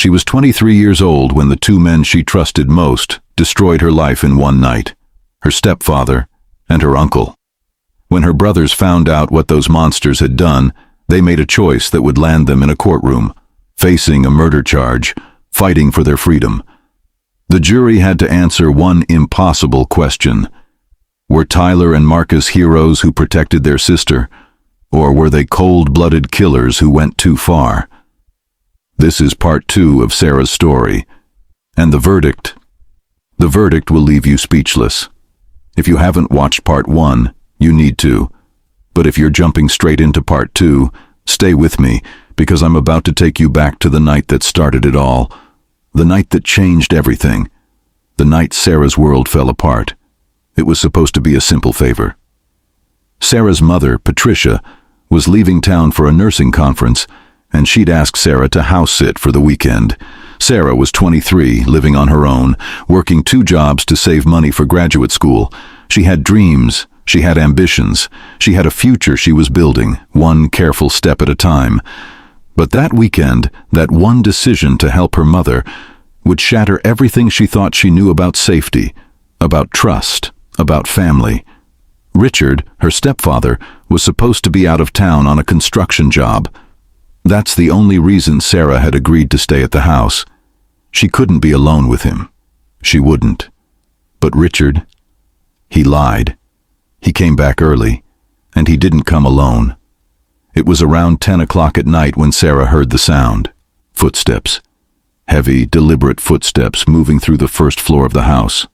She was 23 years old when the two men she trusted most destroyed her life in one night, her stepfather and her uncle. When her brothers found out what those monsters had done, they made a choice that would land them in a courtroom, facing a murder charge, fighting for their freedom. The jury had to answer one impossible question. Were Tyler and Marcus heroes who protected their sister, or were they cold-blooded killers who went too far? This is part 2 of Sarah's story, and the verdict. The verdict will leave you speechless. If you haven't watched part 1, you need to. But if you're jumping straight into part 2, stay with me, because I'm about to take you back to the night that started it all. The night that changed everything. The night Sarah's world fell apart. It was supposed to be a simple favor. Sarah's mother, Patricia, was leaving town for a nursing conference, and she'd asked Sarah to house sit for the weekend. Sarah was 23, living on her own, working 2 jobs to save money for graduate school. She had dreams, she had ambitions, she had a future she was building, one careful step at a time. But that weekend, that one decision to help her mother, would shatter everything she thought she knew about safety, about trust, about family. Richard, her stepfather, was supposed to be out of town on a construction job. That's the only reason Sarah had agreed to stay at the house. She couldn't be alone with him. She wouldn't. But Richard, he lied. He came back early, and he didn't come alone. It was around 10 o'clock at night when Sarah heard the sound. Footsteps. Heavy, deliberate footsteps moving through the first floor of the house.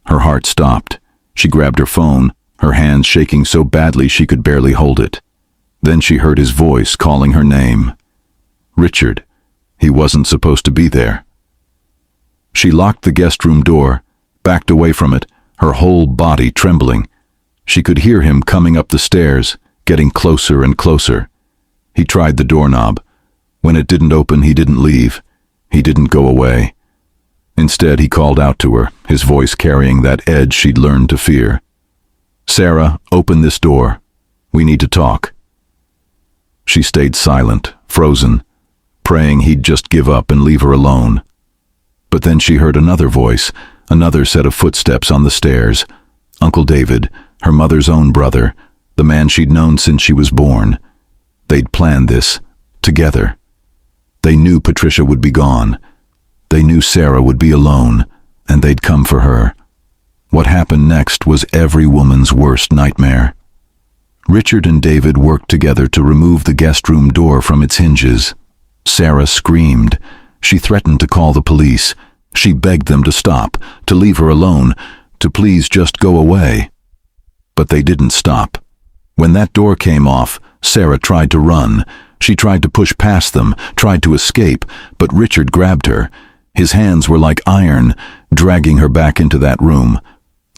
Her heart stopped. She grabbed her phone, her hands shaking so badly she could barely hold it. Then she heard his voice calling her name. Richard. He wasn't supposed to be there. She locked the guest room door, backed away from it, her whole body trembling. She could hear him coming up the stairs, getting closer and closer. He tried the doorknob. When it didn't open, he didn't leave. He didn't go away. Instead, he called out to her, his voice carrying that edge she'd learned to fear. Sarah, open this door. We need to talk. She stayed silent, frozen, praying he'd just give up and leave her alone. But then she heard another voice, another set of footsteps on the stairs. Uncle David, her mother's own brother, the man she'd known since she was born. They'd planned this, together. They knew Patricia would be gone. They knew Sarah would be alone, and they'd come for her. What happened next was every woman's worst nightmare. Richard and David worked together to remove the guest room door from its hinges. Sarah screamed. She threatened to call the police. She begged them to stop, to leave her alone, to please just go away. But they didn't stop. When that door came off, Sarah tried to run. She tried to push past them, tried to escape, but Richard grabbed her. His hands were like iron, dragging her back into that room.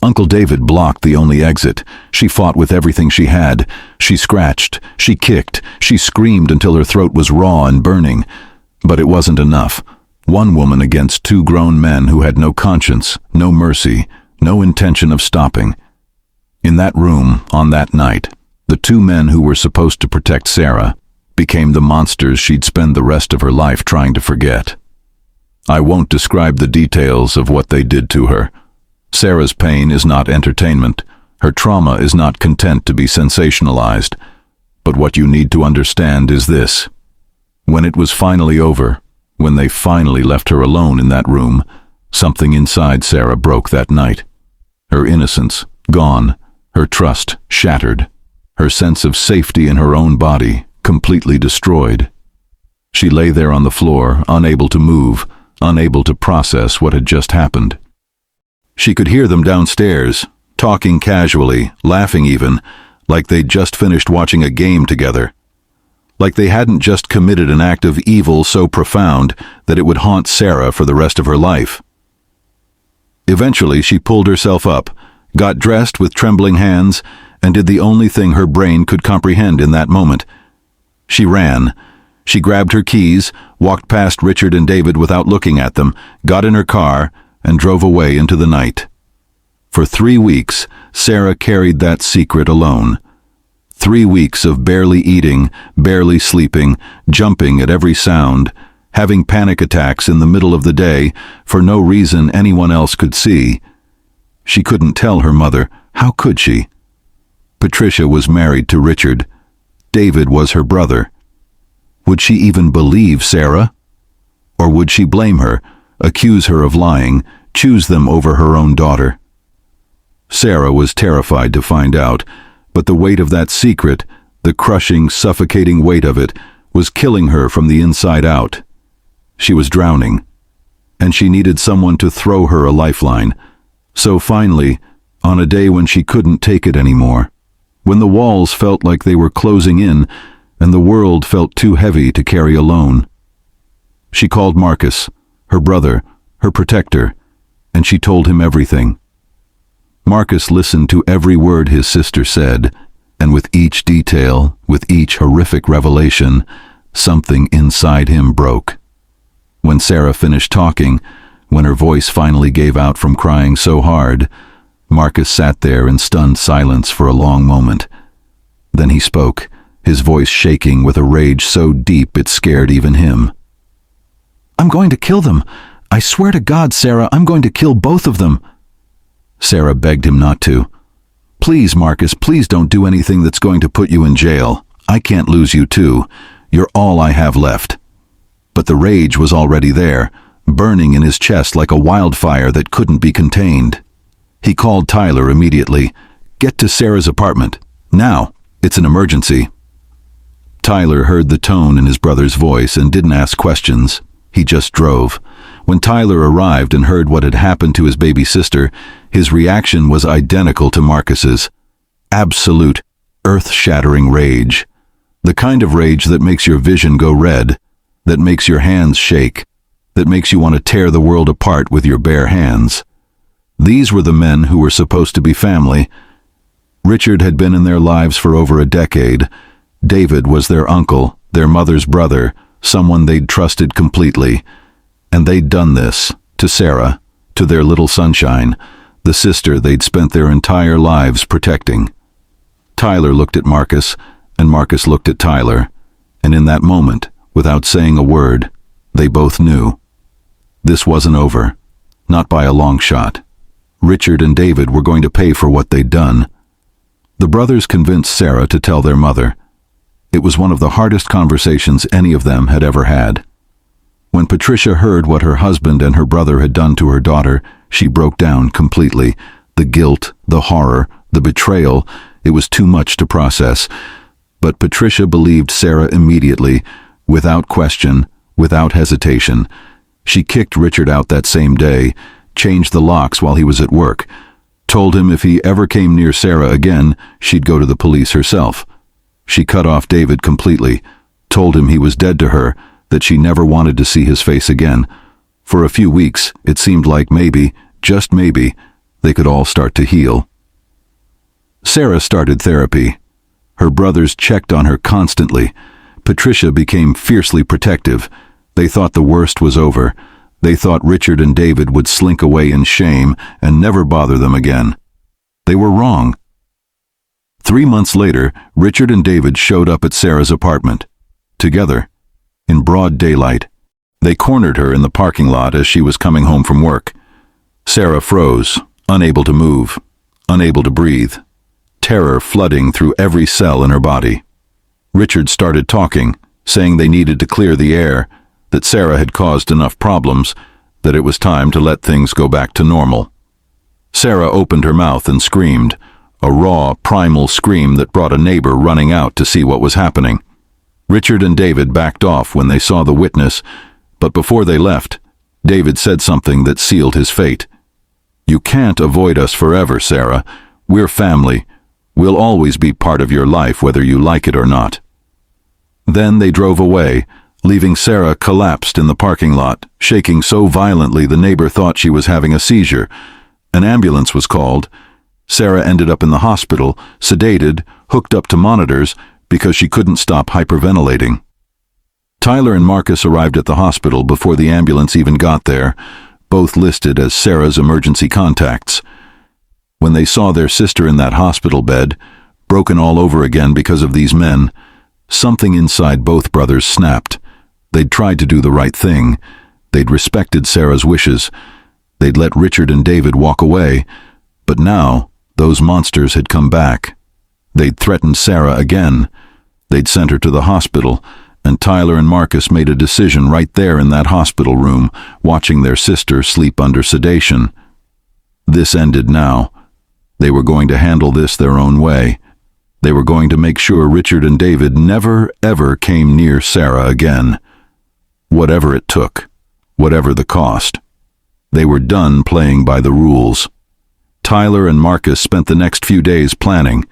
Uncle David blocked the only exit. She fought with everything she had. She scratched, she kicked, she screamed until her throat was raw and burning. But it wasn't enough. One woman against 2 grown men who had no conscience, no mercy, no intention of stopping. In that room, on that night, the 2 men who were supposed to protect Sarah became the monsters she'd spend the rest of her life trying to forget. I won't describe the details of what they did to her. Sarah's pain is not entertainment. Her trauma is not content to be sensationalized. But what you need to understand is this. When it was finally over, when they finally left her alone in that room, something inside Sarah broke that night. Her innocence, gone. Her trust, shattered. Her sense of safety in her own body, completely destroyed. She lay there on the floor, unable to move, unable to process what had just happened. She could hear them downstairs, talking casually, laughing even, like they'd just finished watching a game together. Like they hadn't just committed an act of evil so profound that it would haunt Sarah for the rest of her life. Eventually, she pulled herself up, got dressed with trembling hands, and did the only thing her brain could comprehend in that moment. She ran. She grabbed her keys, walked past Richard and David without looking at them, got in her car, and drove away into the night. For 3 weeks, Sarah carried that secret alone. 3 weeks of barely eating, barely sleeping, jumping at every sound, having panic attacks in the middle of the day for no reason anyone else could see. She couldn't tell her mother. How could she? Patricia was married to Richard. David was her brother. Would she even believe Sarah? Or would she blame her, accuse her of lying, choose them over her own daughter? Sarah was terrified to find out, but the weight of that secret, the crushing, suffocating weight of it, was killing her from the inside out. She was drowning, and she needed someone to throw her a lifeline. So finally, on a day when she couldn't take it anymore, when the walls felt like they were closing in and the world felt too heavy to carry alone, she called Marcus, her brother, her protector, and she told him everything. Marcus listened to every word his sister said, and with each detail, with each horrific revelation, something inside him broke. When Sarah finished talking, when her voice finally gave out from crying so hard, Marcus sat there in stunned silence for a long moment. Then he spoke, his voice shaking with a rage so deep it scared even him. "I'm going to kill them. I swear to God, Sarah, I'm going to kill both of them." Sarah begged him not to. "Please, Marcus, please don't do anything that's going to put you in jail. I can't lose you too. You're all I have left." But the rage was already there, burning in his chest like a wildfire that couldn't be contained. He called Tyler immediately. "Get to Sarah's apartment. Now. It's an emergency." Tyler heard the tone in his brother's voice and didn't ask questions. He just drove. When Tyler arrived and heard what had happened to his baby sister, his reaction was identical to Marcus's. Absolute, earth-shattering rage. The kind of rage that makes your vision go red, that makes your hands shake, that makes you want to tear the world apart with your bare hands. These were the men who were supposed to be family. Richard had been in their lives for over a decade. David was their uncle, their mother's brother, someone they'd trusted completely. And they'd done this, to Sarah, to their little sunshine, the sister they'd spent their entire lives protecting. Tyler looked at Marcus, and Marcus looked at Tyler, and in that moment, without saying a word, they both knew. This wasn't over, not by a long shot. Richard and David were going to pay for what they'd done. The brothers convinced Sarah to tell their mother. It was one of the hardest conversations any of them had ever had. When Patricia heard what her husband and her brother had done to her daughter, she broke down completely. The guilt, the horror, the betrayal, it was too much to process. But Patricia believed Sarah immediately, without question, without hesitation. She kicked Richard out that same day, changed the locks while he was at work, told him if he ever came near Sarah again, she'd go to the police herself. She cut off David completely, told him he was dead to her, that she never wanted to see his face again. For a few weeks, it seemed like maybe, just maybe, they could all start to heal. Sarah started therapy. Her brothers checked on her constantly. Patricia became fiercely protective. They thought the worst was over. They thought Richard and David would slink away in shame and never bother them again. They were wrong. 3 months later, Richard and David showed up at Sarah's apartment. Together. In broad daylight. They cornered her in the parking lot as she was coming home from work. Sarah froze, unable to move, unable to breathe, terror flooding through every cell in her body. Richard started talking, saying they needed to clear the air, that Sarah had caused enough problems, that it was time to let things go back to normal. Sarah opened her mouth and screamed, a raw, primal scream that brought a neighbor running out to see what was happening. Richard and David backed off when they saw the witness, but before they left, David said something that sealed his fate. "You can't avoid us forever, Sarah. We're family. We'll always be part of your life whether you like it or not." Then they drove away, leaving Sarah collapsed in the parking lot, shaking so violently the neighbor thought she was having a seizure. An ambulance was called. Sarah ended up in the hospital, sedated, hooked up to monitors, because she couldn't stop hyperventilating. Tyler and Marcus arrived at the hospital before the ambulance even got there, both listed as Sarah's emergency contacts. When they saw their sister in that hospital bed, broken all over again because of these men, something inside both brothers snapped. They'd tried to do the right thing. They'd respected Sarah's wishes. They'd let Richard and David walk away. But now, those monsters had come back. They'd threatened Sarah again. They'd sent her to the hospital, and Tyler and Marcus made a decision right there in that hospital room, watching their sister sleep under sedation. This ended now. They were going to handle this their own way. They were going to make sure Richard and David never, ever came near Sarah again. Whatever it took, whatever the cost. They were done playing by the rules. Tyler and Marcus spent the next few days planning.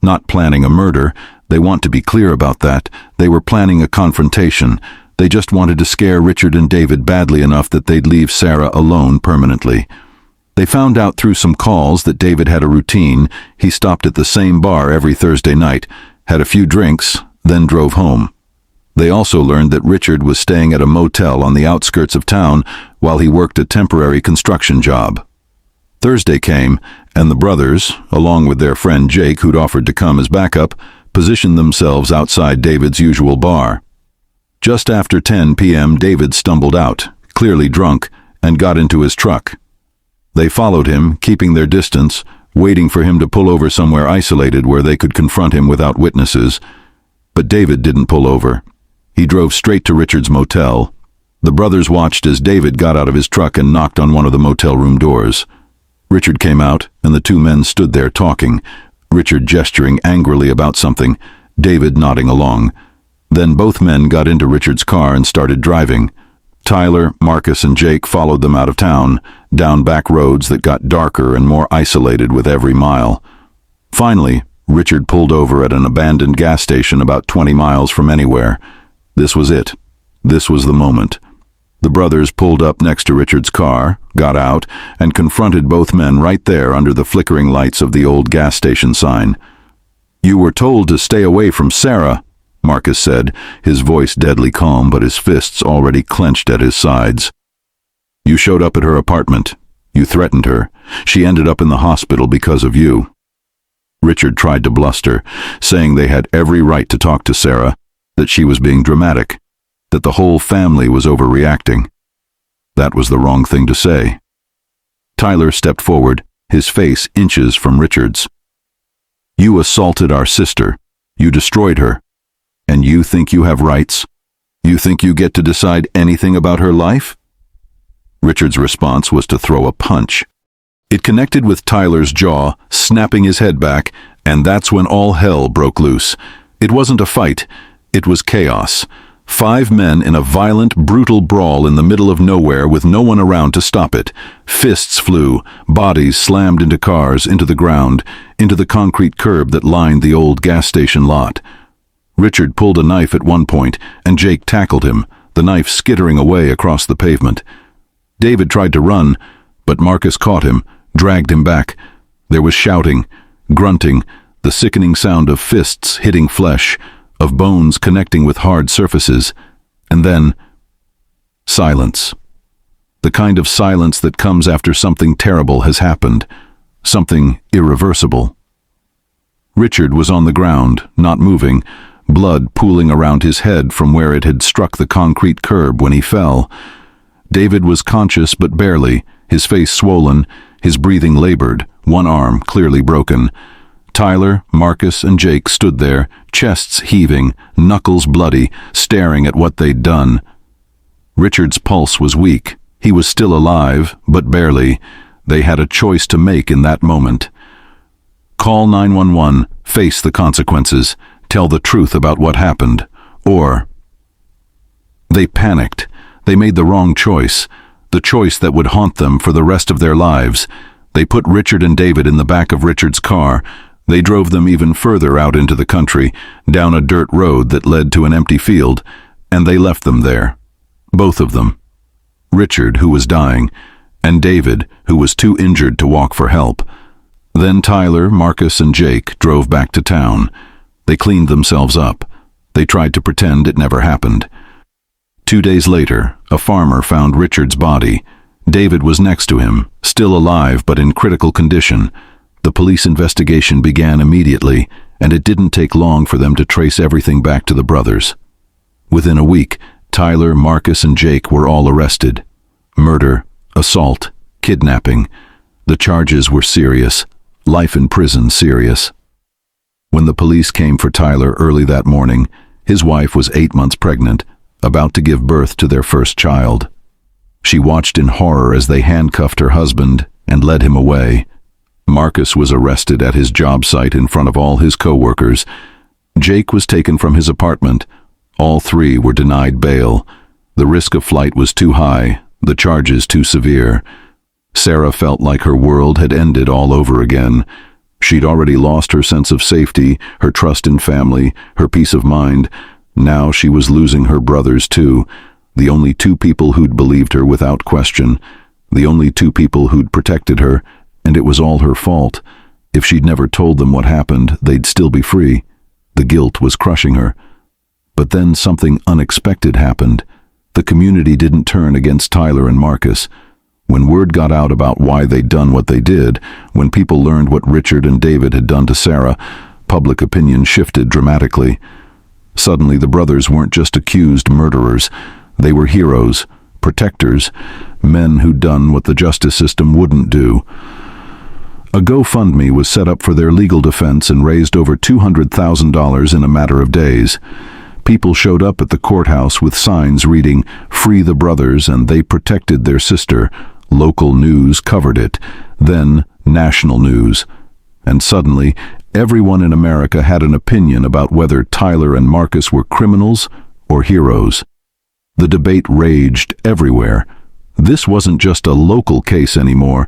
Not planning a murder. They want to be clear about that. They were planning a confrontation. They just wanted to scare Richard and David badly enough that they'd leave Sarah alone permanently. They found out through some calls that David had a routine. He stopped at the same bar every Thursday night, had a few drinks, then drove home. They also learned that Richard was staying at a motel on the outskirts of town while he worked a temporary construction job. Thursday came, and the brothers, along with their friend Jake, who'd offered to come as backup, positioned themselves outside David's usual bar. Just after 10 p.m., David stumbled out, clearly drunk, and got into his truck. They followed him, keeping their distance, waiting for him to pull over somewhere isolated where they could confront him without witnesses. But David didn't pull over. He drove straight to Richard's motel. The brothers watched as David got out of his truck and knocked on one of the motel room doors. Richard came out, and the two men stood there talking, Richard gesturing angrily about something, David nodding along. Then both men got into Richard's car and started driving. Tyler, Marcus, and Jake followed them out of town, down back roads that got darker and more isolated with every mile. Finally, Richard pulled over at an abandoned gas station about 20 miles from anywhere. This was it. This was the moment. The brothers pulled up next to Richard's car, got out, and confronted both men right there under the flickering lights of the old gas station sign. "You were told to stay away from Sarah," Marcus said, his voice deadly calm but his fists already clenched at his sides. "You showed up at her apartment. You threatened her. She ended up in the hospital because of you." Richard tried to bluster, saying they had every right to talk to Sarah, that she was being dramatic, that the whole family was overreacting. That was the wrong thing to say. Tyler stepped forward, his face inches from Richard's. "You assaulted our sister. You destroyed her. And you think you have rights? You think you get to decide anything about her life?" Richard's response was to throw a punch. It connected with Tyler's jaw, snapping his head back, and that's when all hell broke loose. It wasn't a fight. It was chaos. 5 men in a violent, brutal brawl in the middle of nowhere with no one around to stop it. Fists flew, bodies slammed into cars, into the ground, into the concrete curb that lined the old gas station lot. Richard pulled a knife at one point, and Jake tackled him, the knife skittering away across the pavement. David tried to run, but Marcus caught him, dragged him back. There was shouting, grunting, the sickening sound of fists hitting flesh, of bones connecting with hard surfaces, and then silence. The kind of silence that comes after something terrible has happened, something irreversible. Richard was on the ground, not moving, blood pooling around his head from where it had struck the concrete curb when he fell. David was conscious but barely, his face swollen, his breathing labored, one arm clearly broken. Tyler, Marcus, and Jake stood there, chests heaving, knuckles bloody, staring at what they'd done. Richard's pulse was weak. He was still alive, but barely. They had a choice to make in that moment. Call 911, face the consequences, tell the truth about what happened, or... They panicked. They made the wrong choice, the choice that would haunt them for the rest of their lives. They put Richard and David in the back of Richard's car. They drove them even further out into the country, down a dirt road that led to an empty field, and they left them there. Both of them. Richard, who was dying, and David, who was too injured to walk for help. Then Tyler, Marcus, and Jake drove back to town. They cleaned themselves up. They tried to pretend it never happened. 2 days later, a farmer found Richard's body. David was next to him, still alive but in critical condition. The police investigation began immediately, and it didn't take long for them to trace everything back to the brothers. Within a week, Tyler, Marcus, and Jake were all arrested. Murder, assault, kidnapping. The charges were serious. Life in prison serious. When the police came for Tyler early that morning, his wife was 8 months pregnant, about to give birth to their first child. She watched in horror as they handcuffed her husband and led him away. Marcus was arrested at his job site in front of all his co-workers. Jake was taken from his apartment. All three were denied bail. The risk of flight was too high, the charges too severe. Sarah felt like her world had ended all over again. She'd already lost her sense of safety, her trust in family, her peace of mind. Now she was losing her brothers too, the only two people who'd believed her without question, the only two people who'd protected her, and it was all her fault. If she'd never told them what happened, they'd still be free. The guilt was crushing her. But then something unexpected happened. The community didn't turn against Tyler and Marcus. When word got out about why they'd done what they did, when people learned what Richard and David had done to Sarah, public opinion shifted dramatically. Suddenly the brothers weren't just accused murderers. They were heroes, protectors, men who'd done what the justice system wouldn't do. A GoFundMe was set up for their legal defense and raised over $200,000 in a matter of days. People showed up at the courthouse with signs reading, "Free the brothers," and they protected their sister. Local news covered it, then national news. And suddenly, everyone in America had an opinion about whether Tyler and Marcus were criminals or heroes. The debate raged everywhere. This wasn't just a local case anymore.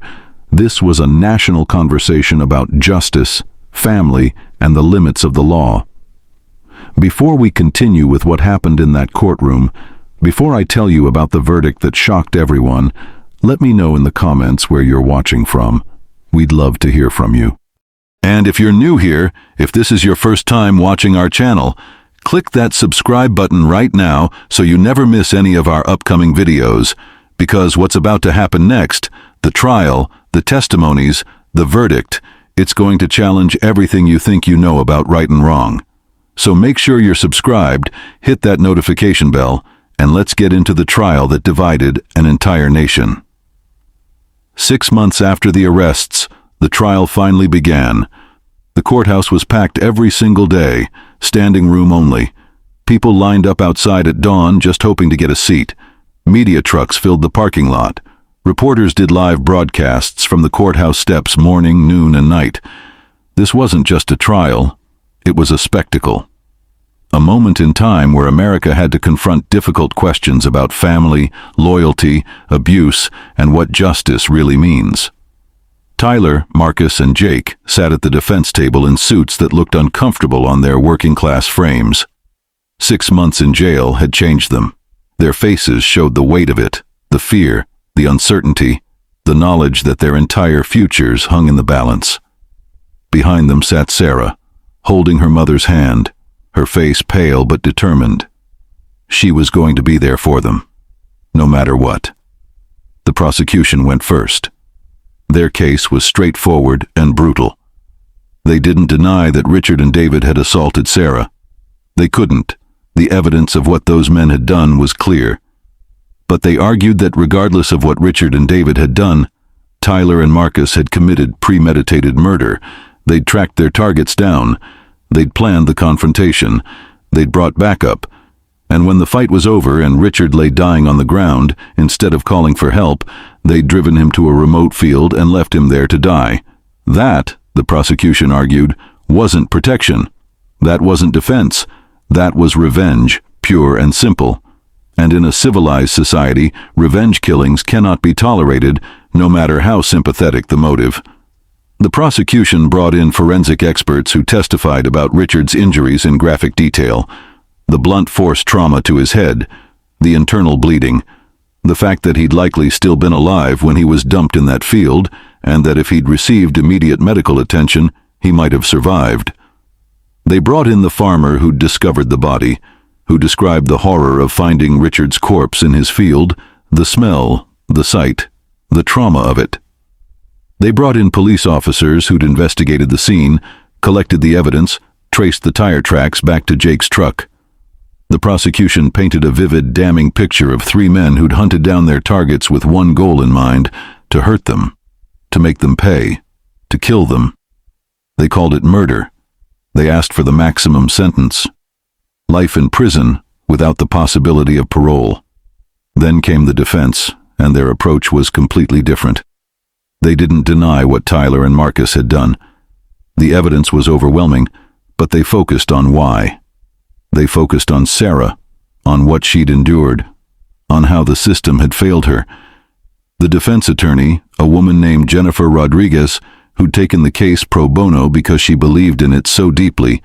This was a national conversation about justice, family, and the limits of the law. Before we continue with what happened in that courtroom, before I tell you about the verdict that shocked everyone, let me know in the comments where you're watching from. We'd love to hear from you. And if you're new here, if this is your first time watching our channel, click that subscribe button right now so you never miss any of our upcoming videos. Because what's about to happen next, the trial, the testimonies, the verdict, it's going to challenge everything you think you know about right and wrong. So make sure you're subscribed, hit that notification bell, and let's get into the trial that divided an entire nation. 6 months after the arrests, the trial finally began. The courthouse was packed every single day, standing room only. People lined up outside at dawn just hoping to get a seat. Media trucks filled the parking lot. Reporters did live broadcasts from the courthouse steps morning, noon, and night. This wasn't just a trial, it was a spectacle. A moment in time where America had to confront difficult questions about family, loyalty, abuse, and what justice really means. Tyler, Marcus, and Jake sat at the defense table in suits that looked uncomfortable on their working-class frames. 6 months in jail had changed them. Their faces showed the weight of it, the fear, the uncertainty, the knowledge that their entire futures hung in the balance. Behind them sat Sarah, holding her mother's hand, her face pale but determined. She was going to be there for them, no matter what. The prosecution went first. Their case was straightforward and brutal. They didn't deny that Richard and David had assaulted Sarah. They couldn't. The evidence of what those men had done was clear. But they argued that regardless of what Richard and David had done, Tyler and Marcus had committed premeditated murder. They'd tracked their targets down. They'd planned the confrontation. They'd brought backup. And when the fight was over and Richard lay dying on the ground, instead of calling for help, they'd driven him to a remote field and left him there to die. That, the prosecution argued, wasn't protection. That wasn't defense. That was revenge, pure and simple. And in a civilized society, revenge killings cannot be tolerated, no matter how sympathetic the motive. The prosecution brought in forensic experts who testified about Richard's injuries in graphic detail. The blunt force trauma to his head, the internal bleeding, the fact that he'd likely still been alive when he was dumped in that field, and that if he'd received immediate medical attention, he might have survived. They brought in the farmer who'd discovered the body, who described the horror of finding Richard's corpse in his field, the smell, the sight, the trauma of it. They brought in police officers who'd investigated the scene, collected the evidence, traced the tire tracks back to Jake's truck. The prosecution painted a vivid, damning picture of three men who'd hunted down their targets with one goal in mind: to hurt them, to make them pay, to kill them. They called it murder. They asked for the maximum sentence: life in prison without the possibility of parole. Then came the defense, and their approach was completely different. They didn't deny what Tyler and Marcus had done. The evidence was overwhelming, but they focused on why. They focused on Sarah, on what she'd endured, on how the system had failed her. The defense attorney, a woman named Jennifer Rodriguez, who'd taken the case pro bono because she believed in it so deeply,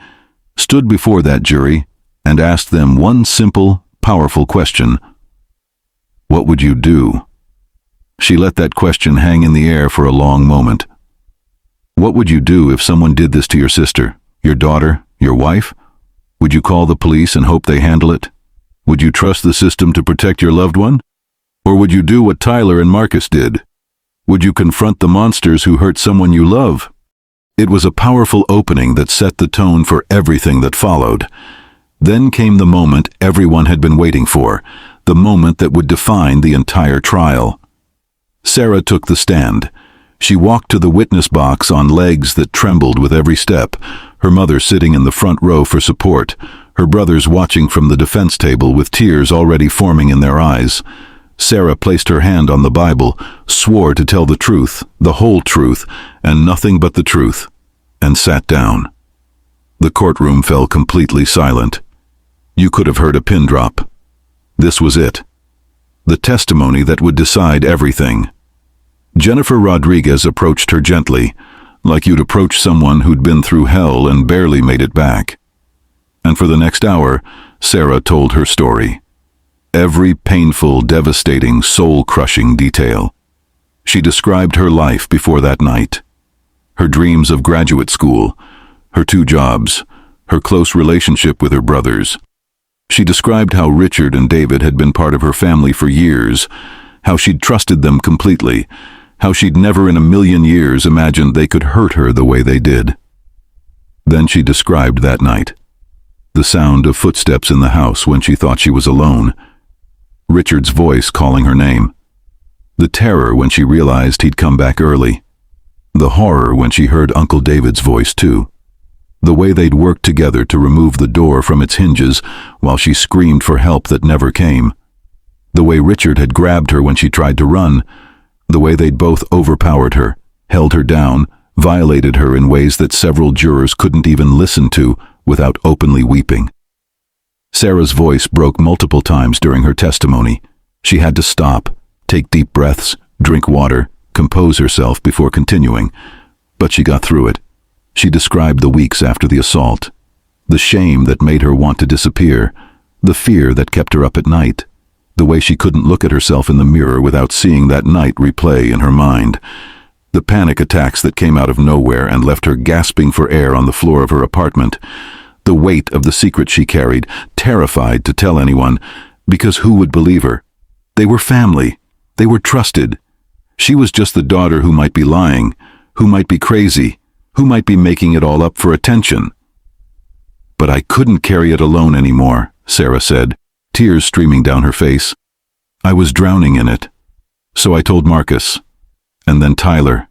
stood before that jury and asked them one simple, powerful question: what would you do? She let that question hang in the air for a long moment. What would you do if someone did this to your sister, your daughter, your wife? Would you call the police and hope they handle it? Would you trust the system to protect your loved one? Or would you do what Tyler and Marcus did? Would you confront the monsters who hurt someone you love? It was a powerful opening that set the tone for everything that followed. Then came the moment everyone had been waiting for, the moment that would define the entire trial. Sarah took the stand. She walked to the witness box on legs that trembled with every step, her mother sitting in the front row for support, her brothers watching from the defense table with tears already forming in their eyes. Sarah placed her hand on the Bible, swore to tell the truth, the whole truth, and nothing but the truth, and sat down. The courtroom fell completely silent. You could have heard a pin drop. This was it. The testimony that would decide everything. Jennifer Rodriguez approached her gently, like you'd approach someone who'd been through hell and barely made it back. And for the next hour, Sarah told her story. Every painful, devastating, soul-crushing detail. She described her life before that night. Her dreams of graduate school, her 2 jobs, her close relationship with her brothers. She described how Richard and David had been part of her family for years, how she'd trusted them completely, how she'd never in a million years imagined they could hurt her the way they did. Then she described that night. The sound of footsteps in the house when she thought she was alone. Richard's voice calling her name. The terror when she realized he'd come back early. The horror when she heard Uncle David's voice too. The way they'd worked together to remove the door from its hinges while she screamed for help that never came. The way Richard had grabbed her when she tried to run. The way they'd both overpowered her, held her down, violated her in ways that several jurors couldn't even listen to without openly weeping. Sarah's voice broke multiple times during her testimony. She had to stop, take deep breaths, drink water, compose herself before continuing. But she got through it. She described the weeks after the assault, the shame that made her want to disappear, the fear that kept her up at night, the way she couldn't look at herself in the mirror without seeing that night replay in her mind, the panic attacks that came out of nowhere and left her gasping for air on the floor of her apartment, the weight of the secret she carried, terrified to tell anyone, because who would believe her? They were family. They were trusted. She was just the daughter who might be lying, who might be crazy, who might be making it all up for attention. But I couldn't carry it alone anymore, Sarah said, tears streaming down her face. I was drowning in it. So I told Marcus, and then Tyler,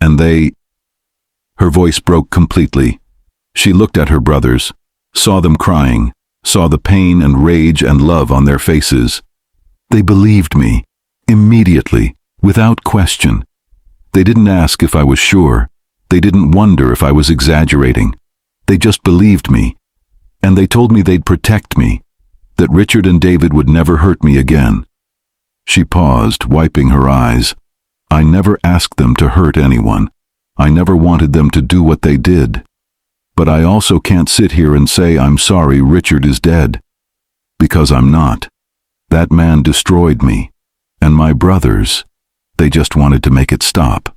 and they... Her voice broke completely. She looked at her brothers, saw them crying, saw the pain and rage and love on their faces. They believed me, immediately, without question. They didn't ask if I was sure. They didn't wonder if I was exaggerating. They just believed me. And they told me they'd protect me, that Richard and David would never hurt me again. She paused, wiping her eyes. I never asked them to hurt anyone. I never wanted them to do what they did. But I also can't sit here and say I'm sorry Richard is dead. Because I'm not. That man destroyed me. And my brothers. They just wanted to make it stop.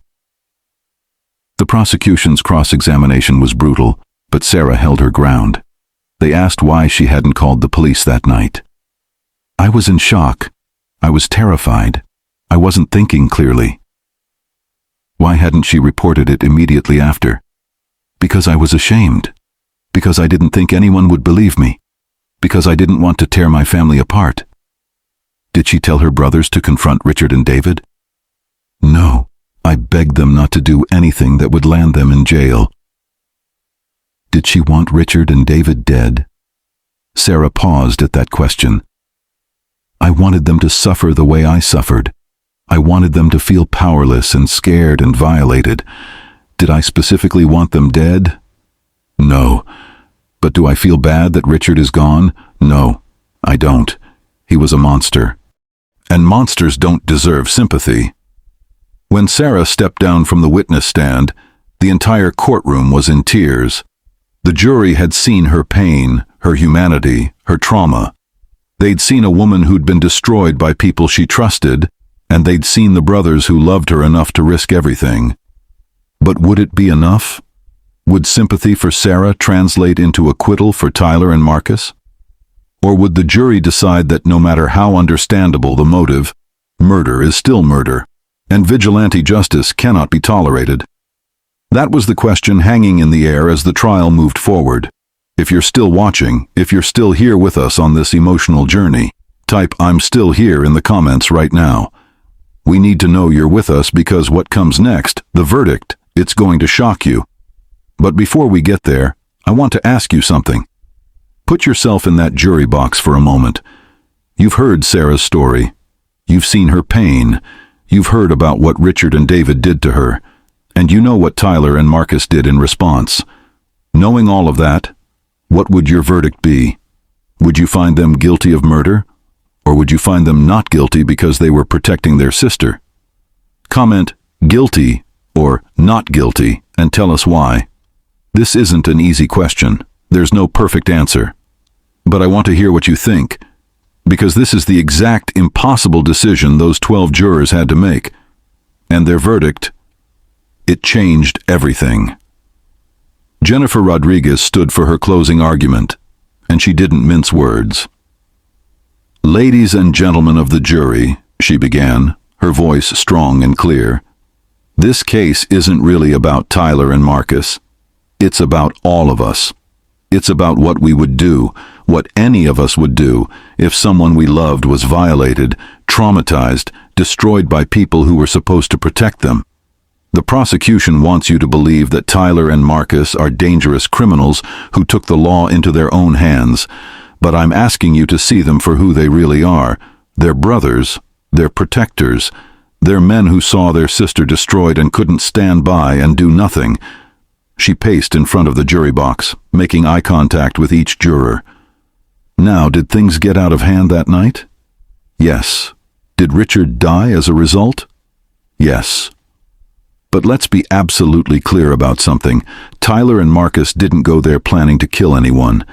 The prosecution's cross-examination was brutal, but Sarah held her ground. They asked why she hadn't called the police that night. I was in shock. I was terrified. I wasn't thinking clearly. Why hadn't she reported it immediately after? Because I was ashamed. Because I didn't think anyone would believe me. because I didn't want to tear my family apart. Did she tell her brothers to confront Richard and David? No, I begged them not to do anything that would land them in jail. Did she want Richard and David dead? Sarah paused at that question. I wanted them to suffer the way I suffered. I wanted them to feel powerless and scared and violated. Did I specifically want them dead? No. But do I feel bad that Richard is gone? No, I don't. He was a monster. And monsters don't deserve sympathy. When Sarah stepped down from the witness stand, the entire courtroom was in tears. The jury had seen her pain, her humanity, her trauma. They'd seen a woman who'd been destroyed by people she trusted, and they'd seen the brothers who loved her enough to risk everything. But would it be enough? Would sympathy for Sarah translate into acquittal for Tyler and Marcus? Or would the jury decide that no matter how understandable the motive, murder is still murder, and vigilante justice cannot be tolerated? That was the question hanging in the air as the trial moved forward. If you're still watching, if you're still here with us on this emotional journey, type "I'm still here" in the comments right now. We need to know you're with us because what comes next, the verdict, it's going to shock you. But before we get there, I want to ask you something. Put yourself in that jury box for a moment. You've heard Sarah's story. You've seen her pain. You've heard about what Richard and David did to her. And you know what Tyler and Marcus did in response. Knowing all of that, what would your verdict be? Would you find them guilty of murder? Or would you find them not guilty because they were protecting their sister? Comment "guilty" or "not guilty" and tell us why. This isn't an easy question. There's no perfect answer. But I want to hear what you think, because this is the exact impossible decision those 12 jurors had to make. And their verdict, it changed everything. Jennifer Rodriguez stood for her closing argument, and she didn't mince words. "Ladies and gentlemen of the jury," she began, her voice strong and clear, "this case isn't really about Tyler and Marcus. It's about all of us. It's about what we would do, what any of us would do, if someone we loved was violated, traumatized, destroyed by people who were supposed to protect them. The prosecution wants you to believe that Tyler and Marcus are dangerous criminals who took the law into their own hands, but I'm asking you to see them for who they really are. They're brothers, they're protectors, they're men who saw their sister destroyed and couldn't stand by and do nothing." She paced in front of the jury box, making eye contact with each juror. Now, did things get out of hand that night? Yes. Did Richard die as a result? Yes. But let's be absolutely clear about something. Tyler and Marcus didn't go there planning to kill anyone.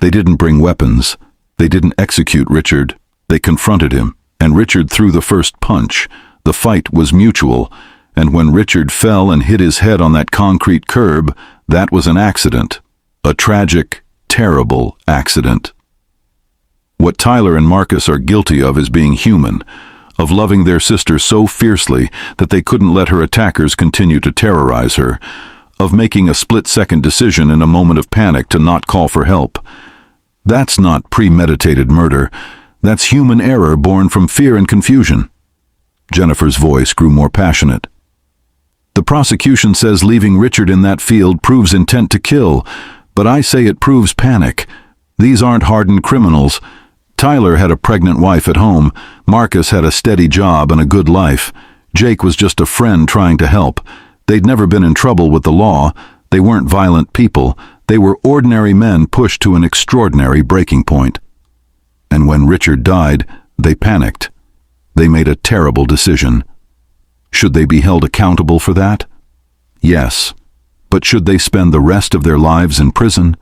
They didn't bring weapons. They didn't execute Richard. They confronted him, and Richard threw the first punch. The fight was mutual, and when Richard fell and hit his head on that concrete curb, that was an accident. A tragic, terrible accident. What Tyler and Marcus are guilty of is being human, of loving their sister so fiercely that they couldn't let her attackers continue to terrorize her, of making a split-second decision in a moment of panic to not call for help. That's not premeditated murder. That's human error born from fear and confusion. Jennifer's voice grew more passionate. The prosecution says leaving Richard in that field proves intent to kill, but I say it proves panic. These aren't hardened criminals. Tyler had a pregnant wife at home. Marcus had a steady job and a good life. Jake was just a friend trying to help. They'd never been in trouble with the law. They weren't violent people. They were ordinary men pushed to an extraordinary breaking point. And when Richard died, they panicked. They made a terrible decision. Should they be held accountable for that? Yes. But should they spend the rest of their lives in prison?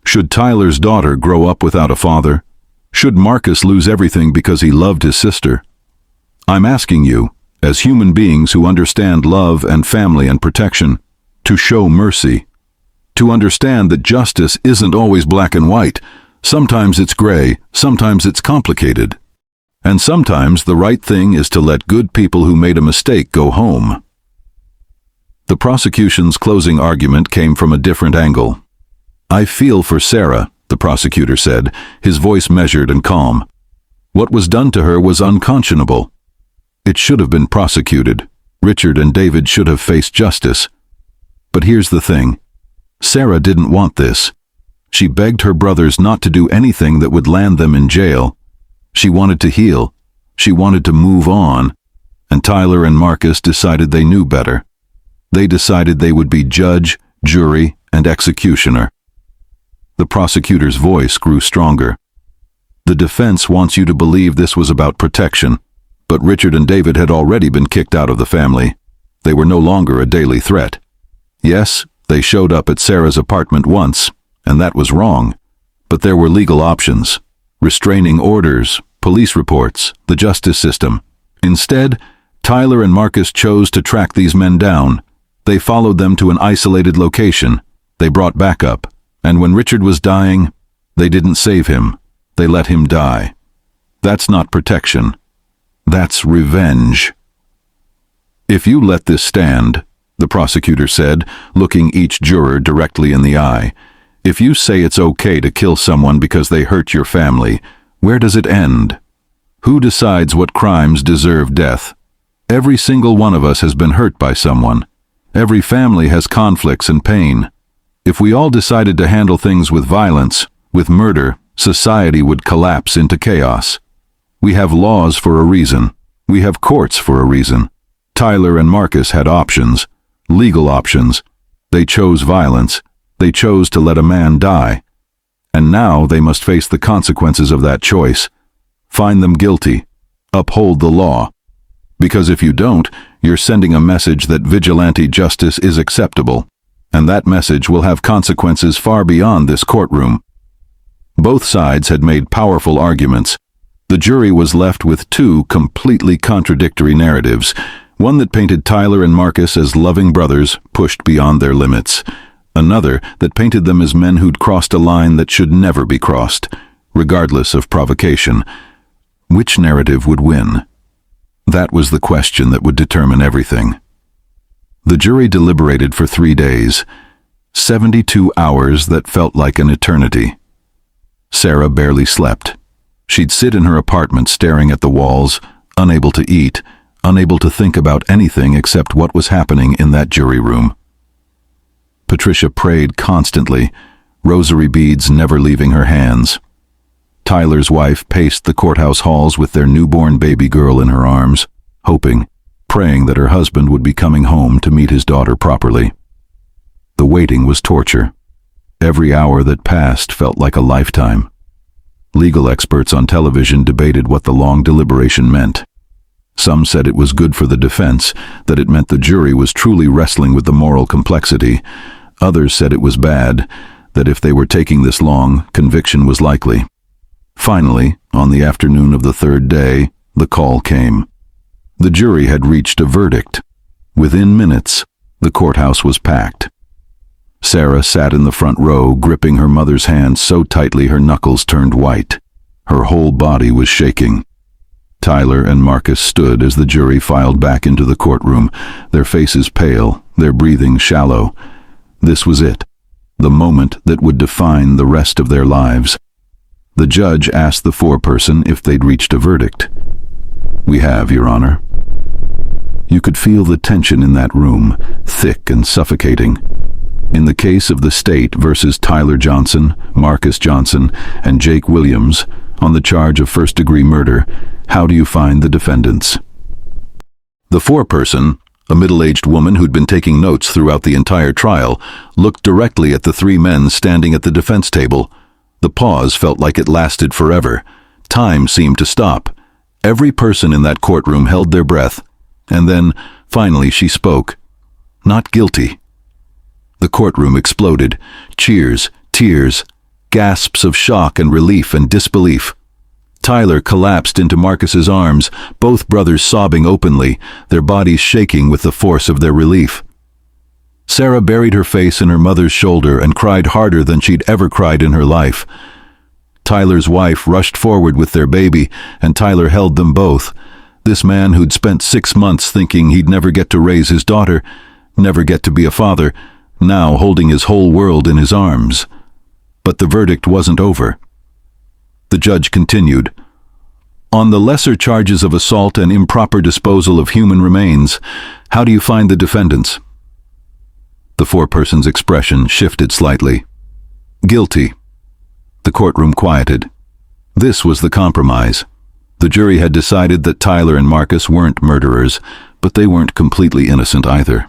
Should Tyler's daughter grow up without a father? Should Marcus lose everything because he loved his sister? I'm asking you, as human beings who understand love and family and protection, to show mercy. To understand that justice isn't always black and white. Sometimes it's gray, sometimes it's complicated. And sometimes the right thing is to let good people who made a mistake go home. The prosecution's closing argument came from a different angle. I feel for Sarah, the prosecutor said, his voice measured and calm. What was done to her was unconscionable. It should have been prosecuted. Richard and David should have faced justice. But here's the thing. Sarah didn't want this. She begged her brothers not to do anything that would land them in jail. She wanted to heal. She wanted to move on. And Tyler and Marcus decided they knew better. They decided they would be judge, jury, and executioner. The prosecutor's voice grew stronger. The defense wants you to believe this was about protection, but Richard and David had already been kicked out of the family. They were no longer a daily threat. Yes, they showed up at Sarah's apartment once, and that was wrong. But there were legal options. Restraining orders, police reports, the justice system. Instead, Tyler and Marcus chose to track these men down. They followed them to an isolated location. They brought backup. And when Richard was dying, they didn't save him. They let him die. That's not protection. That's revenge. If you let this stand, the prosecutor said, looking each juror directly in the eye, if you say it's okay to kill someone because they hurt your family, where does it end? Who decides what crimes deserve death? Every single one of us has been hurt by someone. Every family has conflicts and pain. If we all decided to handle things with violence, with murder, society would collapse into chaos. We have laws for a reason. We have courts for a reason. Tyler and Marcus had options, legal options. They chose violence. They chose to let a man die. And now they must face the consequences of that choice. Find them guilty. Uphold the law. Because if you don't, you're sending a message that vigilante justice is acceptable. And that message will have consequences far beyond this courtroom. Both sides had made powerful arguments. The jury was left with two completely contradictory narratives, one that painted Tyler and Marcus as loving brothers pushed beyond their limits, another that painted them as men who'd crossed a line that should never be crossed, regardless of provocation. Which narrative would win? That was the question that would determine everything. The jury deliberated for 3 days, 72 hours that felt like an eternity. Sarah barely slept. She'd sit in her apartment staring at the walls, unable to eat, unable to think about anything except what was happening in that jury room. Patricia prayed constantly, rosary beads never leaving her hands. Tyler's wife paced the courthouse halls with their newborn baby girl in her arms, hoping, praying that her husband would be coming home to meet his daughter properly. The waiting was torture. Every hour that passed felt like a lifetime. Legal experts on television debated what the long deliberation meant. Some said it was good for the defense, that it meant the jury was truly wrestling with the moral complexity. Others said it was bad, that if they were taking this long, conviction was likely. Finally, on the afternoon of the third day, the call came. The jury had reached a verdict. Within minutes, the courthouse was packed. Sarah sat in the front row, gripping her mother's hand so tightly her knuckles turned white. Her whole body was shaking. Tyler and Marcus stood as the jury filed back into the courtroom, their faces pale, their breathing shallow. This was it, the moment that would define the rest of their lives. The judge asked the foreperson if they'd reached a verdict. "We have, Your Honor." You could feel the tension in that room, thick and suffocating. In the case of the state versus Tyler Johnson, Marcus Johnson, and Jake Williams, on the charge of first-degree murder, how do you find the defendants? The foreperson, a middle-aged woman who'd been taking notes throughout the entire trial, looked directly at the three men standing at the defense table. The pause felt like it lasted forever. Time seemed to stop. Every person in that courtroom held their breath. And then, finally, she spoke. Not guilty. The courtroom exploded. Cheers, tears, gasps of shock and relief and disbelief. Tyler collapsed into Marcus's arms, both brothers sobbing openly, their bodies shaking with the force of their relief. Sarah buried her face in her mother's shoulder and cried harder than she'd ever cried in her life. Tyler's wife rushed forward with their baby, and Tyler held them both. This man who'd spent 6 months thinking he'd never get to raise his daughter, never get to be a father, now holding his whole world in his arms. But the verdict wasn't over. The judge continued, "On the lesser charges of assault and improper disposal of human remains, how do you find the defendants?" The foreperson's expression shifted slightly. "Guilty." The courtroom quieted. This was the compromise. The jury had decided that Tyler and Marcus weren't murderers, but they weren't completely innocent either.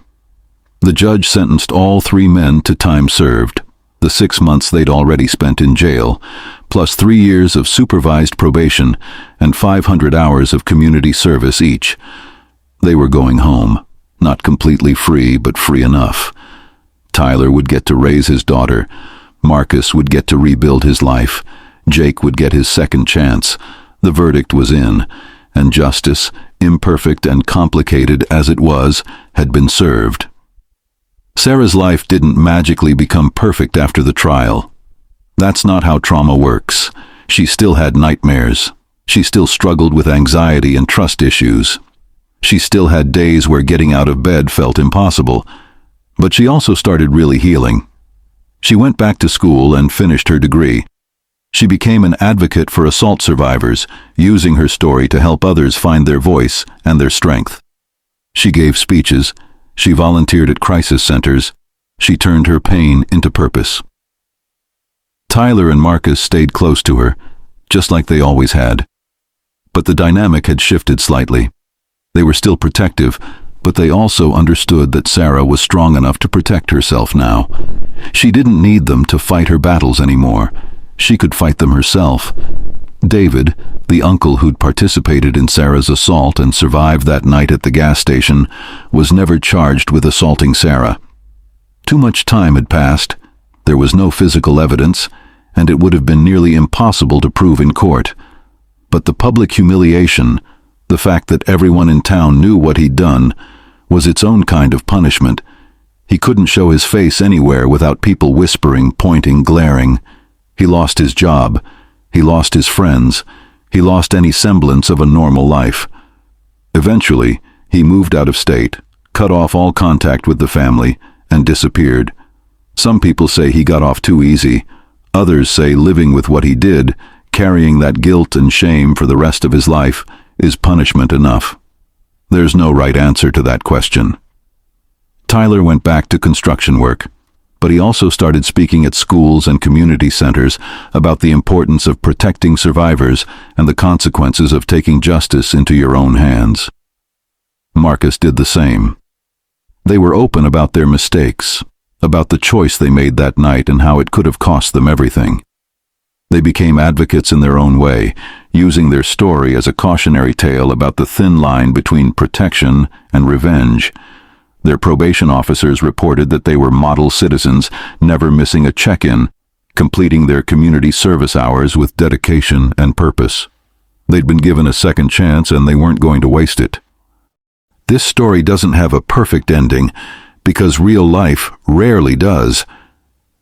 The judge sentenced all 3 men to time served, the 6 months they'd already spent in jail, plus 3 years of supervised probation and 500 hours of community service each. They were going home, not completely free, but free enough. Tyler would get to raise his daughter, Marcus would get to rebuild his life, Jake would get his second chance. The verdict was in, and justice, imperfect and complicated as it was, had been served. Sarah's life didn't magically become perfect after the trial. That's not how trauma works. She still had nightmares. She still struggled with anxiety and trust issues. She still had days where getting out of bed felt impossible. But she also started really healing. She went back to school and finished her degree. She became an advocate for assault survivors, using her story to help others find their voice and their strength. She gave speeches. She volunteered at crisis centers. She turned her pain into purpose. Tyler and Marcus stayed close to her, just like they always had. But the dynamic had shifted slightly. They were still protective, but they also understood that Sarah was strong enough to protect herself now. She didn't need them to fight her battles anymore. She could fight them herself. David, the uncle who'd participated in Sarah's assault and survived that night at the gas station, was never charged with assaulting Sarah. Too much time had passed. There was no physical evidence, and it would have been nearly impossible to prove in court. But the public humiliation, the fact that everyone in town knew what he'd done, was its own kind of punishment. He couldn't show his face anywhere without people whispering, pointing, glaring. He lost his job. He lost his friends. He lost any semblance of a normal life. Eventually, he moved out of state, cut off all contact with the family, and disappeared. Some people say he got off too easy. Others say living with what he did, carrying that guilt and shame for the rest of his life, is punishment enough. There's no right answer to that question. Tyler went back to construction work, but he also started speaking at schools and community centers about the importance of protecting survivors and the consequences of taking justice into your own hands. Marcus did the same. They were open about their mistakes, about the choice they made that night and how it could have cost them everything. They became advocates in their own way, using their story as a cautionary tale about the thin line between protection and revenge. Their probation officers reported that they were model citizens, never missing a check-in, completing their community service hours with dedication and purpose. They'd been given a second chance and they weren't going to waste it. This story doesn't have a perfect ending, because real life rarely does.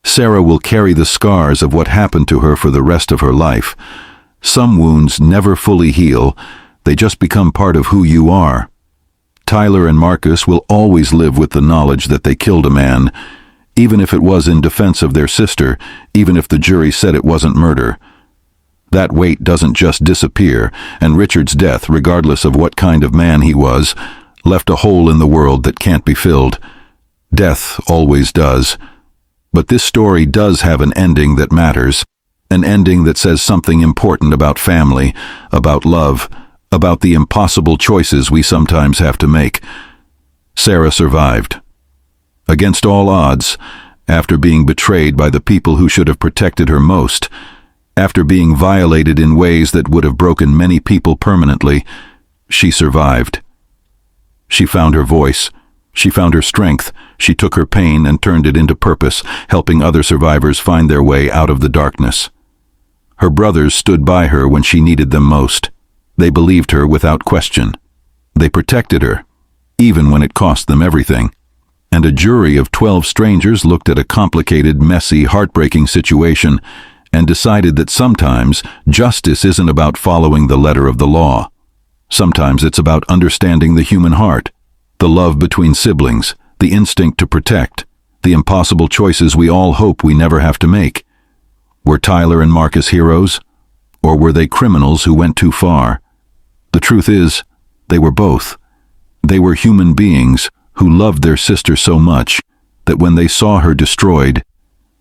Sarah will carry the scars of what happened to her for the rest of her life. Some wounds never fully heal, they just become part of who you are. Tyler and Marcus will always live with the knowledge that they killed a man, even if it was in defense of their sister, even if the jury said it wasn't murder. That weight doesn't just disappear, and Richard's death, regardless of what kind of man he was, left a hole in the world that can't be filled. Death always does. But this story does have an ending that matters, an ending that says something important about family, about love, about the impossible choices we sometimes have to make. Sarah survived. Against all odds, after being betrayed by the people who should have protected her most, after being violated in ways that would have broken many people permanently, she survived. She found her voice. She found her strength. She took her pain and turned it into purpose, helping other survivors find their way out of the darkness. Her brothers stood by her when she needed them most. They believed her without question. They protected her, even when it cost them everything. And a jury of 12 strangers looked at a complicated, messy, heartbreaking situation and decided that sometimes justice isn't about following the letter of the law. Sometimes it's about understanding the human heart, the love between siblings, the instinct to protect, the impossible choices we all hope we never have to make. Were Tyler and Marcus heroes? Or were they criminals who went too far? The truth is, they were both. They were human beings who loved their sister so much that when they saw her destroyed,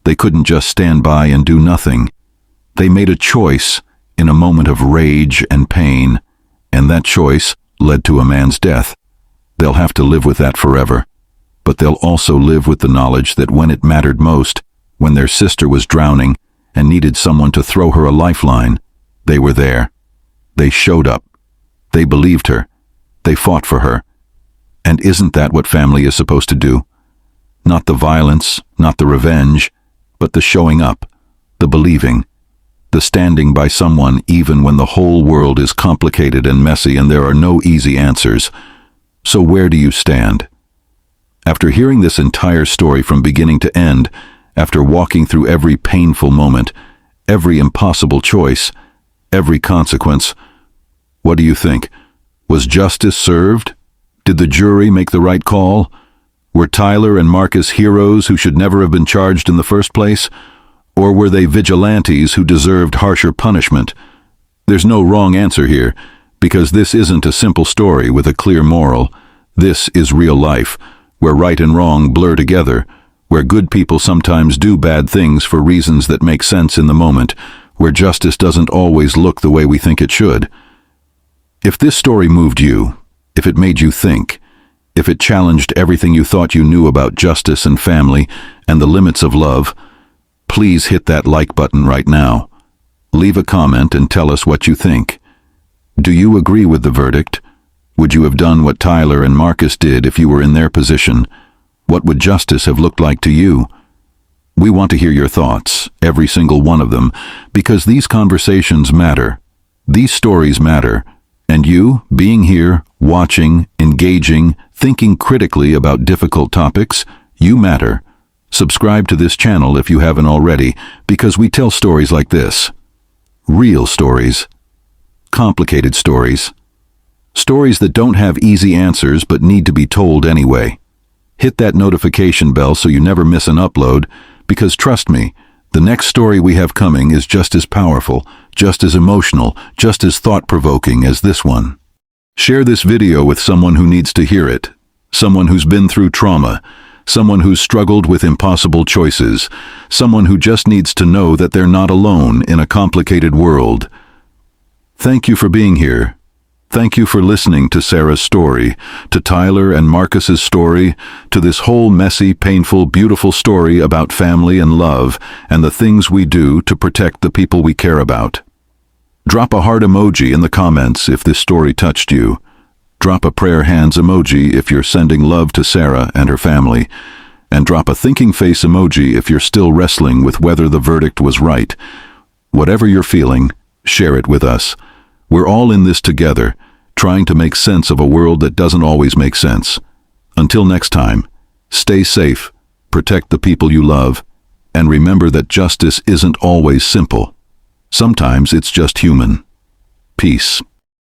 they couldn't just stand by and do nothing. They made a choice in a moment of rage and pain, and that choice led to a man's death. They'll have to live with that forever, but they'll also live with the knowledge that when it mattered most, when their sister was drowning and needed someone to throw her a lifeline, they were there. They showed up. They believed her. They fought for her. And isn't that what family is supposed to do? Not the violence, not the revenge, but the showing up, the believing, the standing by someone even when the whole world is complicated and messy and there are no easy answers. So where do you stand? After hearing this entire story from beginning to end, after walking through every painful moment, every impossible choice, every consequence, what do you think? Was justice served? Did the jury make the right call? Were Tyler and Marcus heroes who should never have been charged in the first place? Or were they vigilantes who deserved harsher punishment? There's no wrong answer here, because this isn't a simple story with a clear moral. This is real life, where right and wrong blur together, where good people sometimes do bad things for reasons that make sense in the moment, where justice doesn't always look the way we think it should. If this story moved you, if it made you think, if it challenged everything you thought you knew about justice and family and the limits of love, please hit that like button right now. Leave a comment and tell us what you think. Do you agree with the verdict? Would you have done what Tyler and Marcus did if you were in their position? What would justice have looked like to you? We want to hear your thoughts, every single one of them, because these conversations matter. These stories matter. And you, being here, watching, engaging, thinking critically about difficult topics, you matter. Subscribe to this channel if you haven't already, because we tell stories like this. Real stories. Complicated stories. Stories that don't have easy answers but need to be told anyway. Hit that notification bell so you never miss an upload, because trust me, the next story we have coming is just as powerful, just as emotional, just as thought-provoking as this one. Share this video with someone who needs to hear it, someone who's been through trauma, someone who's struggled with impossible choices, someone who just needs to know that they're not alone in a complicated world. Thank you for being here. Thank you for listening to Sarah's story, to Tyler and Marcus's story, to this whole messy, painful, beautiful story about family and love and the things we do to protect the people we care about. Drop a heart emoji in the comments if this story touched you. Drop a prayer hands emoji if you're sending love to Sarah and her family. And drop a thinking face emoji if you're still wrestling with whether the verdict was right. Whatever you're feeling, share it with us. We're all in this together, trying to make sense of a world that doesn't always make sense. Until next time, stay safe, protect the people you love, and remember that justice isn't always simple. Sometimes it's just human. Peace.